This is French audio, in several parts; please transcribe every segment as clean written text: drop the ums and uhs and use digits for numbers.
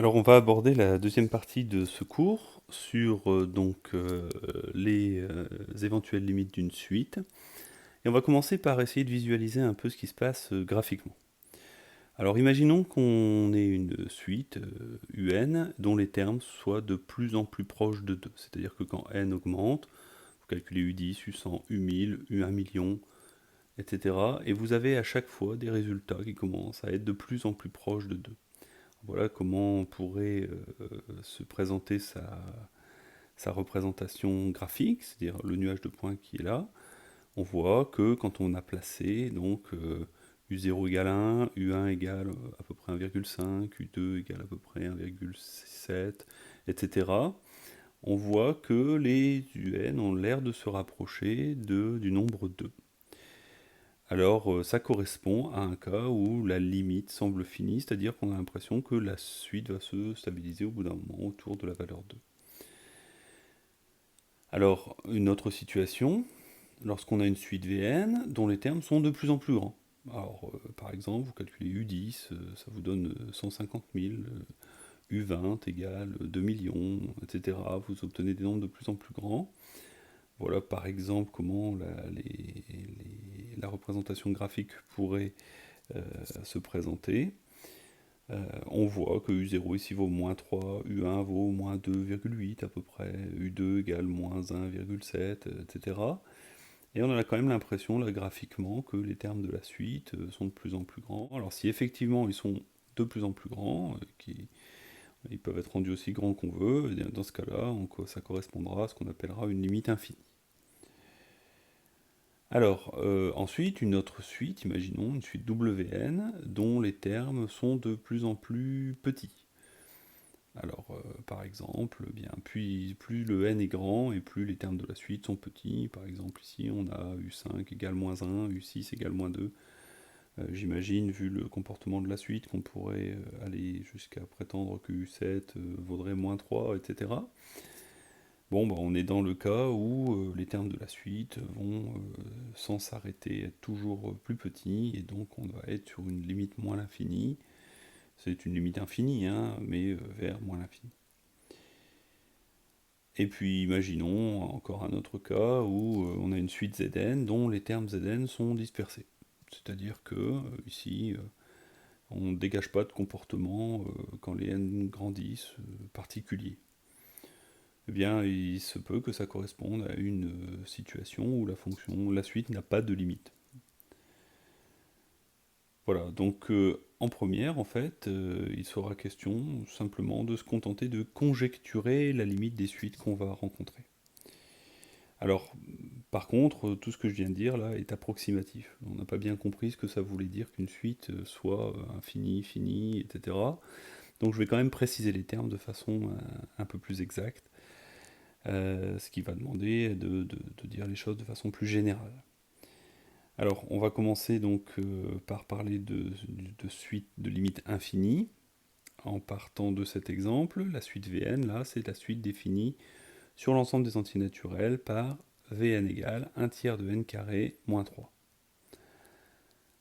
Alors on va aborder la deuxième partie de ce cours sur les éventuelles limites d'une suite. Et on va commencer par essayer de visualiser un peu ce qui se passe graphiquement. Alors imaginons qu'on ait une suite UN dont les termes soient de plus en plus proches de 2. C'est-à-dire que quand n augmente, vous calculez U10, U100, U1000, U1 million, etc. Et vous avez à chaque fois des résultats qui commencent à être de plus en plus proches de 2. Voilà comment on pourrait se présenter sa représentation graphique, c'est-à-dire le nuage de points qui est là. On voit que quand on a placé U0 égale 1, U1 égale à peu près 1,5, U2 égale à peu près 1,7, etc. On voit que les UN ont l'air de se rapprocher du nombre 2. Alors ça correspond à un cas où la limite semble finie, c'est-à-dire qu'on a l'impression que la suite va se stabiliser au bout d'un moment autour de la valeur 2. Alors une autre situation, lorsqu'on a une suite Vn dont les termes sont de plus en plus grands. Alors par exemple, vous calculez U10, ça vous donne 150 000, U20 égale 2 millions, etc. Vous obtenez des nombres de plus en plus grands. Voilà par exemple comment la représentation graphique pourrait se présenter. On voit que U0 ici vaut moins 3, U1 vaut moins 2,8 à peu près, U2 égale moins 1,7, etc. Et on a quand même l'impression, là, graphiquement, que les termes de la suite sont de plus en plus grands. Alors si effectivement ils sont de plus en plus grands, ils peuvent être rendus aussi grands qu'on veut, et dans ce cas-là, ça correspondra à ce qu'on appellera une limite infinie. Alors, ensuite, une autre suite, imaginons une suite WN, dont les termes sont de plus en plus petits. Alors, par exemple, eh bien, plus le n est grand et plus les termes de la suite sont petits. Par exemple, ici, on a U5 égale moins 1, U6 égale moins 2. J'imagine, vu le comportement de la suite, qu'on pourrait aller jusqu'à prétendre que U7 vaudrait moins 3, etc. Bon, bah, on est dans le cas où les termes de la suite vont, sans s'arrêter, être toujours plus petits, et donc on va être sur une limite moins l'infini. C'est une limite infinie, hein, mais vers moins l'infini. Et puis imaginons encore un autre cas où on a une suite Zn dont les termes Zn sont dispersés. C'est-à-dire que ici, on ne dégage pas de comportement quand les n grandissent particulier. Eh bien, il se peut que ça corresponde à une situation où la suite n'a pas de limite. Voilà, donc en première, en fait, il sera question simplement de se contenter de conjecturer la limite des suites qu'on va rencontrer. Alors, par contre, tout ce que je viens de dire là est approximatif. On n'a pas bien compris ce que ça voulait dire qu'une suite soit infinie, finie, etc. Donc je vais quand même préciser les termes de façon un peu plus exacte, ce qui va demander de dire les choses de façon plus générale. Alors, on va commencer donc par parler de suite de limite infinie. En partant de cet exemple, la suite Vn, là, c'est la suite définie sur l'ensemble des entiers naturels par Vn égale 1 tiers de n carré moins 3.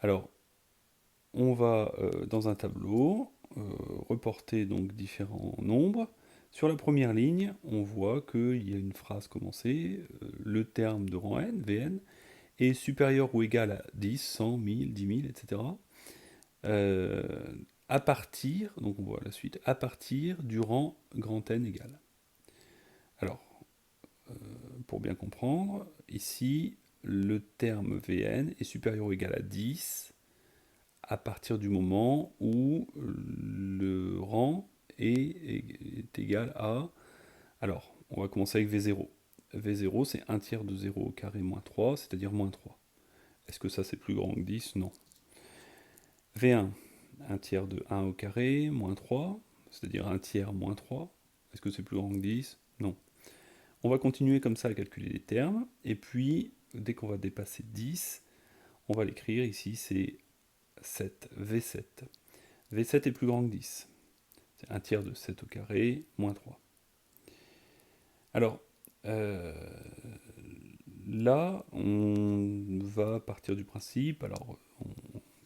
Alors, on va dans un tableau reporter donc différents nombres. Sur la première ligne, on voit qu'il y a une phrase commencée, le terme de rang n, Vn, est supérieur ou égal à 10, 100, 1000, 10 000, etc. Euh, à partir, donc on voit la suite, à partir du rang grand N égal. Alors, pour bien comprendre, ici, le terme Vn est supérieur ou égal à 10 à partir du moment où le rang est égal à... Alors, on va commencer avec V0. V0, c'est 1 tiers de 0 au carré moins 3, c'est-à-dire moins 3. Est-ce que ça c'est plus grand que 10? Non. V1, 1 tiers de 1 au carré, moins 3, c'est-à-dire 1 tiers moins 3. Est-ce que c'est plus grand que 10? Non. On va continuer comme ça à calculer les termes, et puis, dès qu'on va dépasser 10, on va l'écrire ici, c'est 7, V7. V7 est plus grand que 10. C'est 1 tiers de 7 au carré, moins 3. Alors, euh, là, on va partir du principe, alors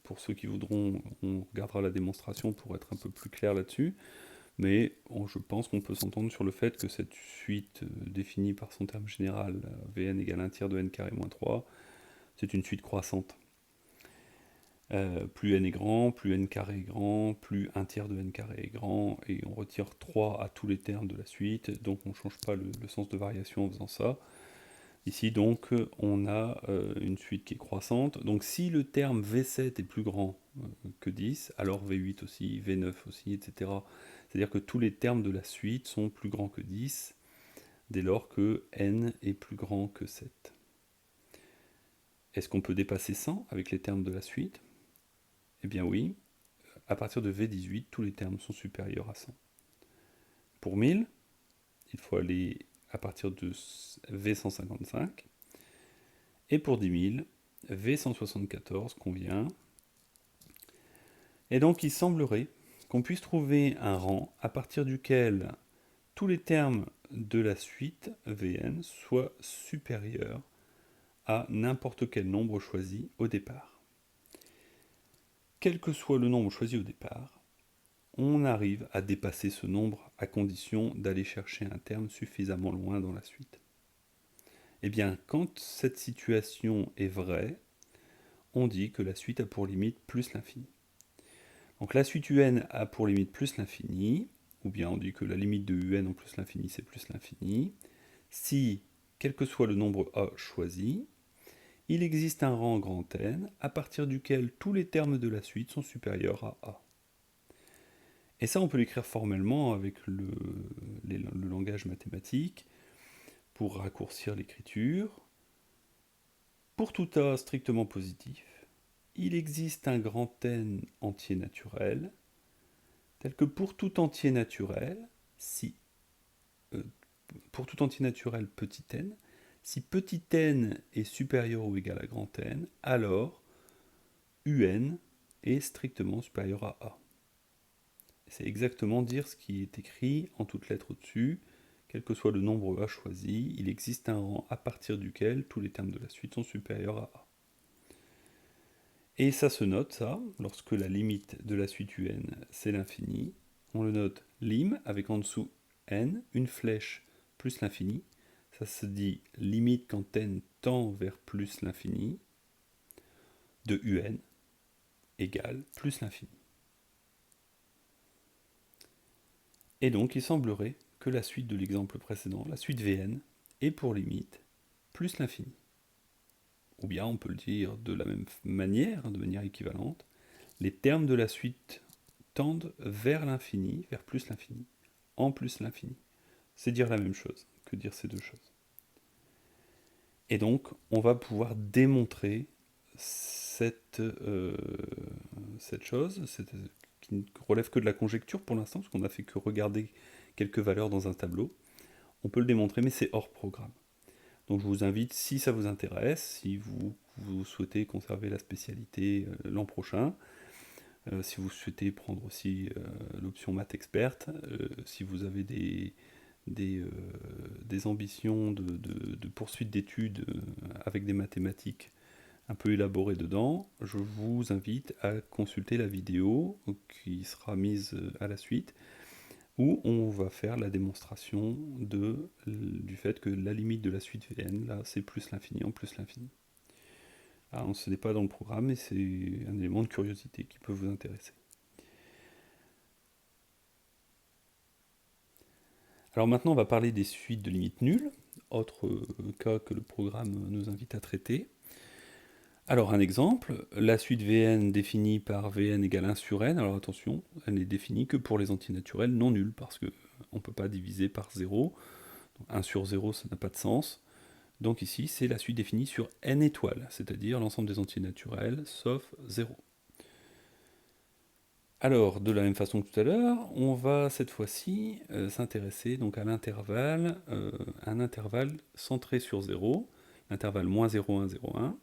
pour ceux qui voudront, on regardera la démonstration pour être un peu plus clair là-dessus. mais je pense qu'on peut s'entendre sur le fait que cette suite définie par son terme général, Vn égale 1 tiers de n carré moins 3, c'est une suite croissante. Plus n est grand, plus n carré est grand, plus 1 tiers de n carré est grand, et on retire 3 à tous les termes de la suite, donc on ne change pas le sens de variation en faisant ça. Ici donc on a une suite qui est croissante, donc si le terme V7 est plus grand que 10, alors V8 aussi, V9 aussi, etc. C'est-à-dire que tous les termes de la suite sont plus grands que 10, dès lors que n est plus grand que 7. Est-ce qu'on peut dépasser 100 avec les termes de la suite? Eh bien oui, à partir de V18, tous les termes sont supérieurs à 100. Pour 1000, il faut aller à partir de V155. Et pour 10 000, V174 convient. Et donc il semblerait qu'on puisse trouver un rang à partir duquel tous les termes de la suite Vn soient supérieurs à n'importe quel nombre choisi au départ. Quel que soit le nombre choisi au départ, on arrive à dépasser ce nombre à condition d'aller chercher un terme suffisamment loin dans la suite. Eh bien, quand cette situation est vraie, on dit que la suite a pour limite plus l'infini. Donc la suite un a pour limite plus l'infini, ou bien on dit que la limite de un en plus l'infini c'est plus l'infini, si, quel que soit le nombre a choisi, il existe un rang grand N à partir duquel tous les termes de la suite sont supérieurs à A. Et ça, on peut l'écrire formellement avec le langage mathématique pour raccourcir l'écriture. Pour tout A strictement positif, il existe un grand N entier naturel, tel que pour tout entier naturel, si pour tout entier naturel petit n, si petit n est supérieur ou égal à grand N, alors un est strictement supérieur à A. C'est exactement dire ce qui est écrit en toutes lettres au-dessus. Quel que soit le nombre A choisi, il existe un rang à partir duquel tous les termes de la suite sont supérieurs à A. Et ça se note, ça, lorsque la limite de la suite un, c'est l'infini. On le note lim, avec en dessous n, une flèche plus l'infini. Ça se dit limite quand n tend vers plus l'infini de un égale plus l'infini. Et donc il semblerait que la suite de l'exemple précédent, la suite Vn, est pour limite plus l'infini. Ou bien on peut le dire de la même manière, de manière équivalente, les termes de la suite tendent vers l'infini, vers plus l'infini, en plus l'infini. C'est dire la même chose que dire ces deux choses. Et donc on va pouvoir démontrer cette chose, qui ne relève que de la conjecture pour l'instant, parce qu'on n'a fait que regarder quelques valeurs dans un tableau. On peut le démontrer, mais c'est hors programme. Donc je vous invite, si ça vous intéresse, si vous souhaitez conserver la spécialité l'an prochain, si vous souhaitez prendre aussi l'option maths experte, si vous avez des ambitions de poursuite d'études avec des mathématiques un peu élaborées dedans, je vous invite à consulter la vidéo qui sera mise à la suite, où on va faire la démonstration du fait que la limite de la suite Vn, là, c'est plus l'infini en plus l'infini. Alors, ce n'est pas dans le programme, mais c'est un élément de curiosité qui peut vous intéresser. Alors maintenant, on va parler des suites de limites nulles, autre cas que le programme nous invite à traiter. Alors un exemple, la suite Vn définie par Vn égale 1 sur n, alors attention, elle n'est définie que pour les antinaturels non nuls, parce qu'on ne peut pas diviser par 0, donc 1 sur 0 ça n'a pas de sens. Donc ici c'est la suite définie sur n étoiles, c'est-à-dire l'ensemble des antinaturels sauf 0. Alors, de la même façon que tout à l'heure, on va cette fois-ci s'intéresser donc à l'intervalle, un intervalle centré sur 0, l'intervalle moins 0,1, 0,1.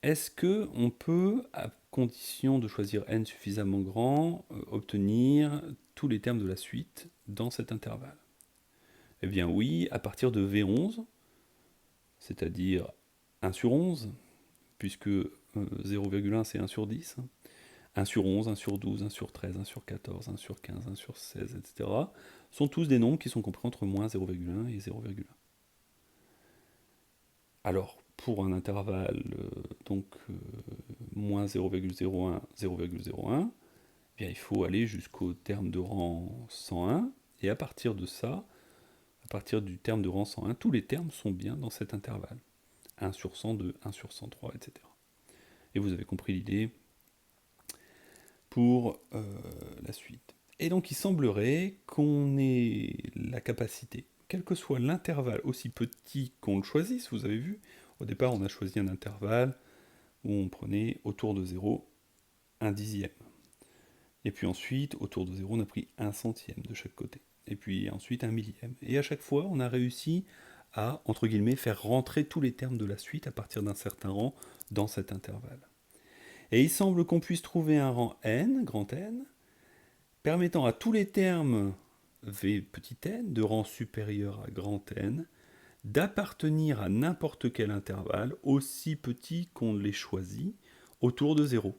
Est-ce que on peut, à condition de choisir n suffisamment grand, obtenir tous les termes de la suite dans cet intervalle? Eh bien oui, à partir de V11, c'est-à-dire 1 sur 11, puisque 0,1 c'est 1 sur 10, 1 sur 11, 1 sur 12, 1 sur 13, 1 sur 14, 1 sur 15, 1 sur 16, etc., sont tous des nombres qui sont compris entre moins 0,1 et 0,1. Alors, pour un intervalle, moins 0,01, 0,01, eh bien, il faut aller jusqu'au terme de rang 101, et à partir de ça, à partir du terme de rang 101, tous les termes sont bien dans cet intervalle. 1 sur 102, 1 sur 103, etc. Et vous avez compris l'idée pour la suite. Et donc il semblerait qu'on ait la capacité, quel que soit l'intervalle, aussi petit qu'on le choisisse, vous avez vu, au départ on a choisi un intervalle où on prenait autour de 0 un dixième. Et puis ensuite, autour de 0, on a pris un centième de chaque côté. Et puis ensuite un millième. Et à chaque fois, on a réussi à, entre guillemets, faire rentrer tous les termes de la suite à partir d'un certain rang dans cet intervalle. Et il semble qu'on puisse trouver un rang n, grand N, permettant à tous les termes v petit n, de rang supérieur à grand N, d'appartenir à n'importe quel intervalle, aussi petit qu'on les choisit, autour de 0.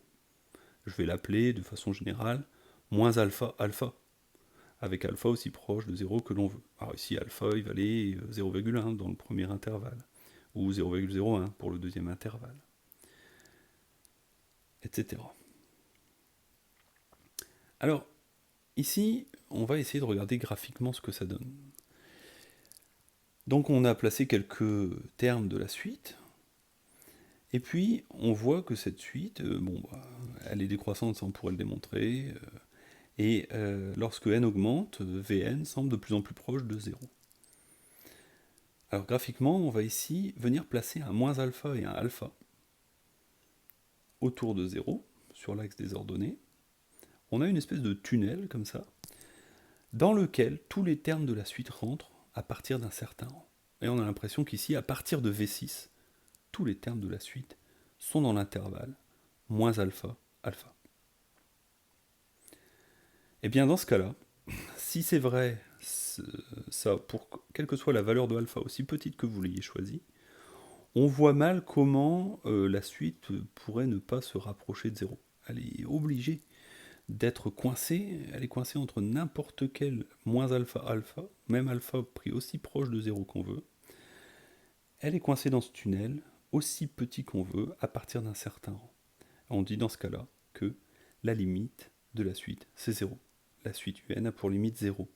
Je vais l'appeler de façon générale moins alpha alpha, avec alpha aussi proche de 0 que l'on veut. Alors ici alpha il valait 0,1 dans le premier intervalle, ou 0,01 pour le deuxième intervalle, etc. Alors ici on va essayer de regarder graphiquement ce que ça donne. Donc on a placé quelques termes de la suite, et puis on voit que cette suite, elle est décroissante, ça on pourrait le démontrer, et lorsque n augmente, Vn semble de plus en plus proche de 0. Alors graphiquement, on va ici venir placer un moins alpha et un alpha autour de 0, sur l'axe des ordonnées. On a une espèce de tunnel, comme ça, dans lequel tous les termes de la suite rentrent à partir d'un certain rang. Et on a l'impression qu'ici, à partir de V6, tous les termes de la suite sont dans l'intervalle moins alpha, alpha. Et bien dans ce cas-là, si c'est vrai, ça, pour quelle que soit la valeur de alpha, aussi petite que vous l'ayez choisie, on voit mal comment la suite pourrait ne pas se rapprocher de 0. Elle est obligée d'être coincée, elle est coincée entre n'importe quel moins alpha alpha, même alpha pris aussi proche de 0 qu'on veut. Elle est coincée dans ce tunnel, aussi petit qu'on veut, à partir d'un certain rang. On dit dans ce cas-là que la limite de la suite, c'est 0. La suite un a pour limite 0.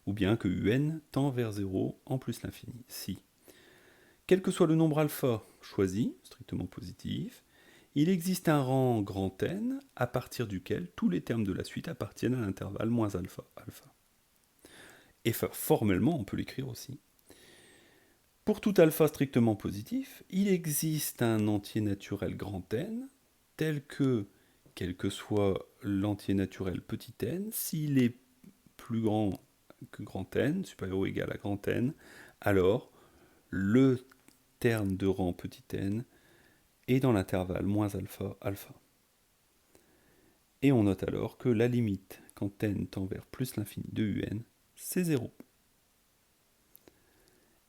Ou bien que un tend vers 0 en plus l'infini. Si, quel que soit le nombre alpha choisi, strictement positif, il existe un rang grand N à partir duquel tous les termes de la suite appartiennent à l'intervalle moins alpha, alpha. Et formellement, on peut l'écrire aussi. Pour tout alpha strictement positif, il existe un entier naturel grand N, tel que, quel que soit l'entier naturel petit n, s'il est plus grand que grand N, supérieur ou égal à grand N, alors le terme de rang petit n est dans l'intervalle moins alpha, alpha. Et on note alors que la limite, quand n tend vers plus l'infini de un, c'est 0.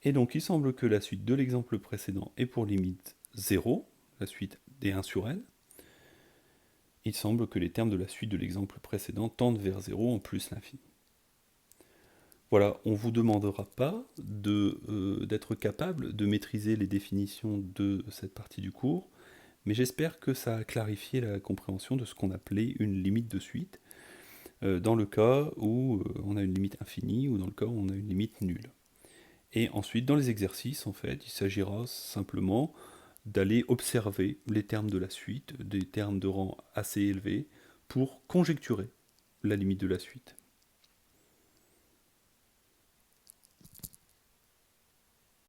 Et donc il semble que la suite de l'exemple précédent est pour limite 0, la suite des 1 sur n. Il semble que les termes de la suite de l'exemple précédent tendent vers 0 en plus l'infini. Voilà, on ne vous demandera pas d'être capable de maîtriser les définitions de cette partie du cours, mais j'espère que ça a clarifié la compréhension de ce qu'on appelait une limite de suite, dans le cas où on a une limite infinie, ou dans le cas où on a une limite nulle. Et ensuite, dans les exercices, en fait, il s'agira simplement d'aller observer les termes de la suite, des termes de rang assez élevé, pour conjecturer la limite de la suite.